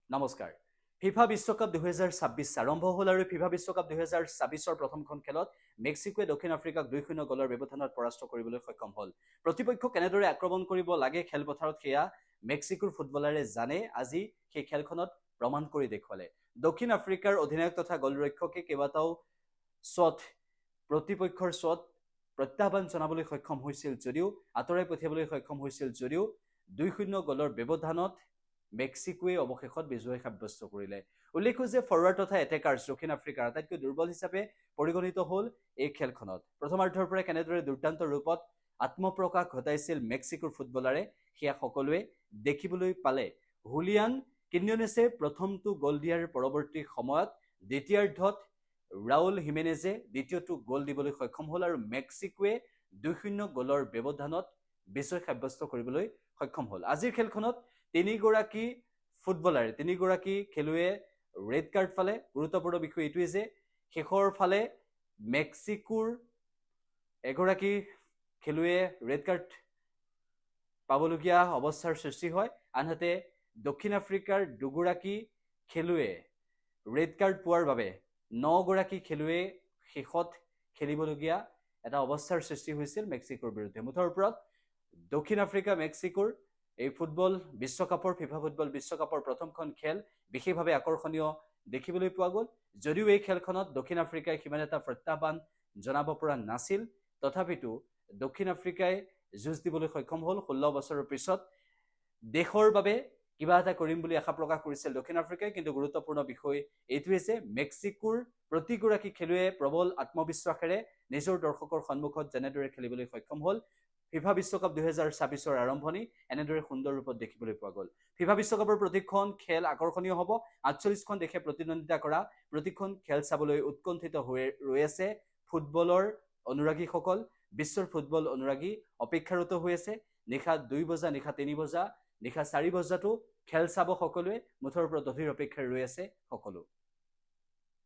নমস্কাৰ ফিফা বিশ্বকাপ 2026 আৰম্ভ হ'ল আৰু ফিফা বিশ্বকাপ 2026ৰ প্ৰথমখন খেলত মেক্সিকোৱে দক্ষিণ আফ্ৰিকাক 2-0 গলৰ ব্যৱধানত পৰাস্ত কৰিবলৈ সক্ষম হ'ল প্ৰতিপক্ষক কেনেদৰে আক্ৰমণ কৰিব লাগে খেলপথাৰত সেয়া মেক্সিকোৰ ফুটবলাৰে জানে আজি সেই খেলখনত প্ৰমাণ কৰি দেখুৱালে দক্ষিণ আফ্ৰিকাৰ অধিনায়ক তথা গলৰক্ষকে কেইবাটাও শ্বট প্ৰতিপক্ষৰ শ্বট প্ৰত্যাহ্বান জনাবলৈ সক্ষম হৈছিল যদিও আতৰাই পঠিয়াবলৈ সক্ষম হৈছিল যদিও 2-0 গলৰ ব্যৱধানত মেক্সিকোৱে অৱশেষত বিজয় সাব্যস্ত কৰিলে উল্লেখ্য যে ফৰৱাৰ্ড তথা এটেকাৰ্ছ দক্ষিণ আফ্ৰিকাৰ আটাইতকৈ দুৰ্বল হিচাপে পৰিগণিত হ'ল এই খেলখনত প্ৰথমাৰ্ধৰ পৰা কেনেদৰে দুৰ্দান্ত ৰূপত আত্মপ্ৰকাশ ঘটাইছিল মেক্সিকোৰ ফুটবলাৰে সেয়া সকলোৱে দেখিবলৈ পালে হুলিয়ান কিনিয়নেছে প্ৰথমটো গল দিয়াৰ পৰৱৰ্তী সময়ত দ্বিতীয়াৰ্ধত ৰাউল হিমেনেজে দ্বিতীয়টো গল দিবলৈ সক্ষম হ'ল আৰু মেক্সিকোৱে 2-0 গলৰ ব্যৱধানত বিজয় সাব্যস্ত কৰিবলৈ সক্ষম হ'ল আজিৰ খেলখনত তিনিগৰাকী ফুটবলাৰে তিনিগৰাকী খেলুৱৈয়ে ৰেড কাৰ্ড পালে গুৰুত্বপূৰ্ণ বিষয় এইটোৱে যে শেষৰ ফালে মেক্সিকোৰ এগৰাকী খেলুৱৈয়ে ৰেড কাৰ্ড পাবলগীয়া অৱস্থাৰ সৃষ্টি হয় আনহাতে দক্ষিণ আফ্ৰিকাৰ দুগৰাকী খেলুৱৈয়ে ৰেড কাৰ্ড পোৱাৰ বাবে 9 গৰাকী খেলুৱৈয়ে শেষত খেলিবলগীয়া এটা অৱস্থাৰ সৃষ্টি হৈছিল মেক্সিকোৰ বিৰুদ্ধে মুঠৰ ওপৰত দক্ষিণ আফ্ৰিকা মেক্সিকোৰ এই ফুটবল বিশ্বকাপৰ ফিফা ফুটবল বিশ্বকাপৰ প্ৰথমখন খেল বিশেষভাৱে আকৰ্ষণীয় দেখিবলৈ পোৱা গ'ল যদিও এই খেলখনত দক্ষিণ আফ্ৰিকাই সিমান এটা প্ৰত্যাহ্বান জনাব পৰা নাছিল তথাপিতো দক্ষিণ আফ্ৰিকাই যুঁজ দিবলৈ সক্ষম হ'ল 16 বছৰৰ পিছত দেশৰ বাবে কিবা এটা কৰিম বুলি আশা প্ৰকাশ কৰিছিল দক্ষিণ আফ্ৰিকাই কিন্তু গুৰুত্বপূৰ্ণ বিষয় এইটোৱে যে মেক্সিকোৰ প্ৰতিগৰাকী খেলুৱৈয়ে প্ৰবল আত্মবিশ্বাসেৰে নিজৰ দৰ্শকৰ সন্মুখত যেনেদৰে খেলিবলৈ সক্ষম হ'ল ফিফা বিশ্বকাপ 2026ৰ আৰম্ভণি এনেদৰে সুন্দৰ ৰূপত দেখিবলৈ পোৱা গ'ল ফিফা বিশ্বকাপৰ প্ৰতিখন খেল আকৰ্ষণীয় হ'ব 48খন দেশে প্ৰতিদ্বন্দ্বিতা কৰা প্ৰতিখন খেল চাবলৈ উৎকণ্ঠিত হৈ ৰৈ আছে ফুটবলৰ অনুৰাগীসকল বিশ্বৰ ফুটবল অনুৰাগী অপেক্ষাৰত হৈ আছে নিশা 2 বজা নিশা 3 বজা নিশা 4 বজাতো খেল চাব সকলোৱে মুঠৰ ওপৰত অধীৰ অপেক্ষাৰে ৰৈ আছে সকলো